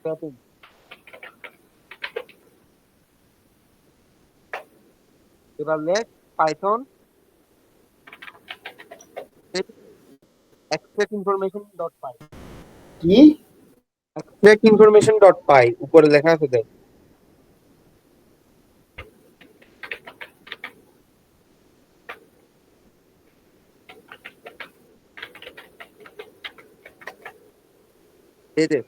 Scrapping. এবার লেখ Python extract information dot py। কি? extract information dot py উপরে লেখা আছে দেখ। এই দে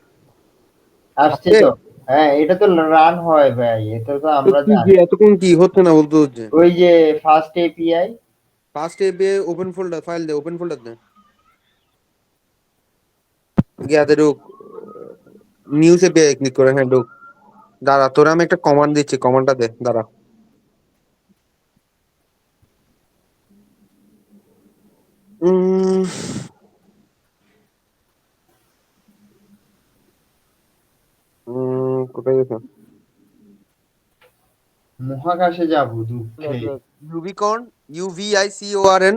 আসছে আছে। তো। হ্যাঁ, এটা তো রান হয় ভাই, এটা তো তো আমরা কি কি জানি। এতক্ষণ কি হচ্ছে না বলতে হচ্ছে। ওই যে ফার্স্ট এপিআই। ফার্স্ট এপে ওপেন ফোল্ডার ফাইল দে, ওপেন ফোল্ডার দে। গিয়ে ঢুক, নিউজ এপিআই ক্লিক করে, হ্যাঁ ঢুক। দাঁড়া তোরা আমি একটা কমান্ড দিচ্ছি, কমান্ডটা দে দাঁড়া। উম, কোথায় গেছে? মহাকাশে যাবো লেখ দুঃখে। লেখ ইউবিকর্ন, UVICORN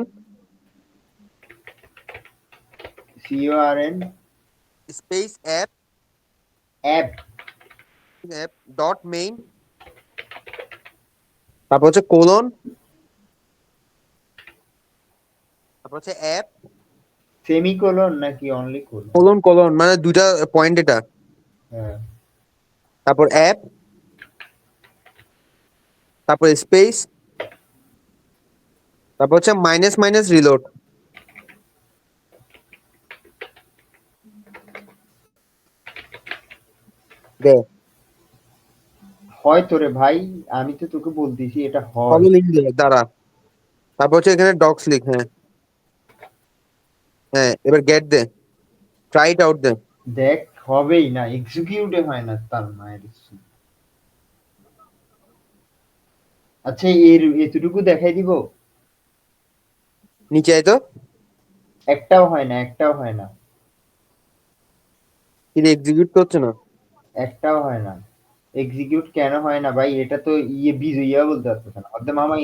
CORN। Space app, app. App dot main, তারপর হচ্ছে কোলন, তারপর হচ্ছে অ্যাপ, সেমিকোলন নাকি অনলি কোলন? কোলন কোলন মানে দুইটা পয়েন্ট এটা। হ্যাঁ। তারপর অ্যাপ, তারপর স্পেস, তারপর হচ্ছে মাইনাস মাইনাস রিলোড। দে হয় তো রে ভাই, আমি তো তোকে বলতেছি এটা হয়। ফলো লিঙ্ক দে দাঁড়া। তারপর হচ্ছে এখানে ডক্স লিখ, হ্যাঁ হ্যাঁ এবার গেট দে, ট্রাই ইট আউট দে। দেখ, হবেই না, এক্সিকিউটে হয় না তার মায়ের ইচ্ছা। আচ্ছা, এর এতটুকু দেখাই দিব। নিচে আয় তো। একটাও হয় না, একটাও হয় না। কিন্তু এক্সিকিউট করছে না। একটাও হয় না। এক্সিকিউট কেন হয় না ভাই? এটা তো বিজয়িয়া বলতে পারতেছে না অর্ধে মামা।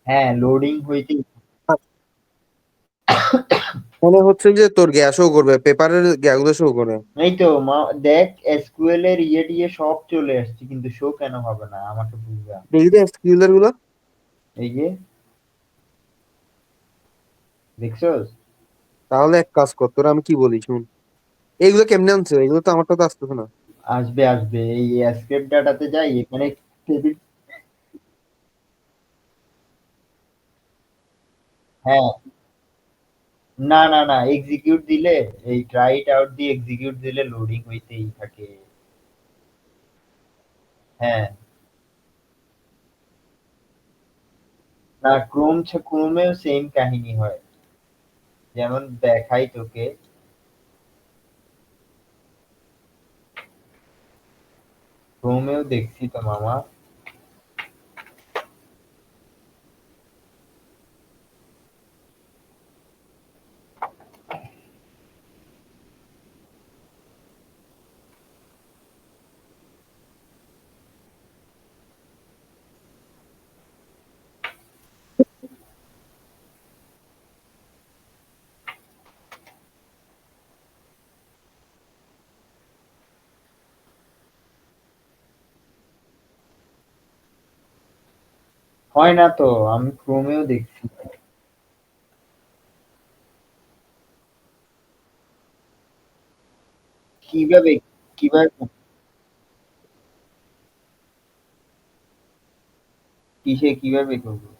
হ্যাঁ, লোডিং হইতে। মনে হচ্ছে যে তোর গ্যাস শো করবে, পেপারের গ্যাগুলো শো করে। এই তো দেখ, এসকিউএল এর টিয়ে সব চলে আসছে, কিন্তু শো কেন হবে না আমাকে বুঝা। দেখি তো এক্সকিউজার গুলো। এই যে, দেখছস? তাহলে এক কাজ কর, তোরা আমি কি বলি শুন। এইগুলো কেমনে আনছে, এগুলো তো আমারটা তো আসতেছে না। আসবে আসবে, এই এসকেপ ডাটাতে যাই এখানে টেবিল। হ্যাঁ। না না না, এক্সিকিউট দিলে, এই ট্রাই ইট আউট দিয়ে এক্সিকিউট দিলে লোডিং হইতেই থাকে। হ্যাঁ। না, ক্রোমেও সেম কাহিনী হয়। যেমন দেখাই তোকে, ক্রোমেও দেখছি তো মামা। হয় না তো, আমি ক্রোমেও দেখছি। কিভাবে? কিভাবে? কিসে কিভাবে করবো?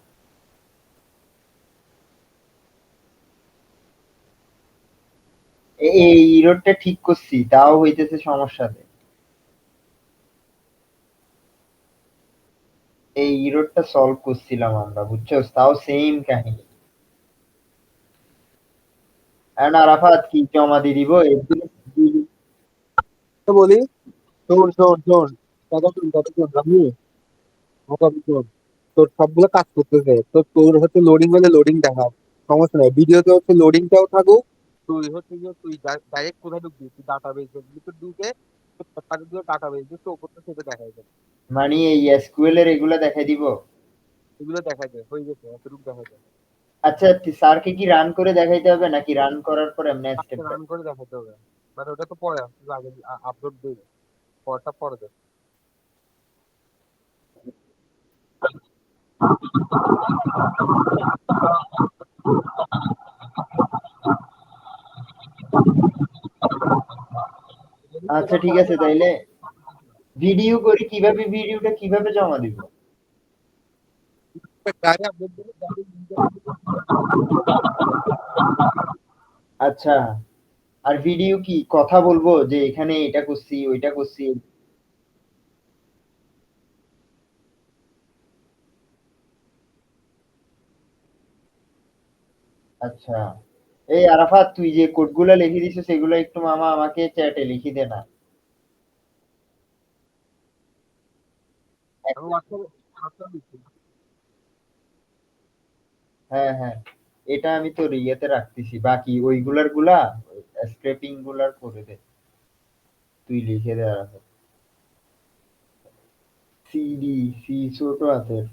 এই ইরোরটা ঠিক করছি, তাও হইতেছে সমস্যাতে। এই ইরোরটা সলভ করছিলাম আমরা, বুঝছো, তাও সেম কাহিনী। এখন আরাফাত কি জমা দিয়ে দিব এগুলো? তো বলি, শোন শোন শোন, কতক্ষণ আমি কতক্ষণ তোর সবগুলো কাজ করতেছে, তো তোর হচ্ছে লোডিং হলে লোডিং দেখা সমস্যা নাই, ভিডিওতে হচ্ছে লোডিংটাও থাকুক। তুই হচ্ছে গিয়ে তুই ডাইরেক্ট কোথায় ঢুকবি, তুই ডাটা বেস ঢুকে ডাটা বেস দিয়ে ওপরটা সেটা দেখাই যাবে। মানে এই এসকিউএল এর এগুলা দেখাই দিব। এগুলো দেখাই যায়, হয়ে গেছে এতটুকু দেখা যায়। আচ্ছা স্যারকে কি রান করে দেখাইতে হবে নাকি রান করার পর এমনি স্টেপ বাই? রান করে দেখাতে হবে, মানে ওটা তো পরে আগে আপলোড দিই, পরটা পরে দেখ। আচ্ছা ঠিক আছে তাইলে ভিডিও করি কিভাবে, ভিডিওটা কিভাবে জমা দিব? ডাইরেক্ট আপলোড দিলে আচ্ছা আর ভিডিও কি কথা বলবো যে এখানে এটা করছি ওইটা করছি? আচ্ছা এই আরাফাত তুই যে কোডগুলা লিখে দিছিস সেগুলো একটু মামা আমাকে চ্যাটে লিখি দে না। আমি হোয়াটসঅ্যাপ দিচ্ছি। হ্যাঁ হ্যাঁ এটা আমি তোর ইয়েতে রাখতেছি, বাকি ওইগুলার গুলা স্ক্রেপিং গুলার করে দে, তুই লিখে দে আরাফাত। সিডি সি ছোট হাতের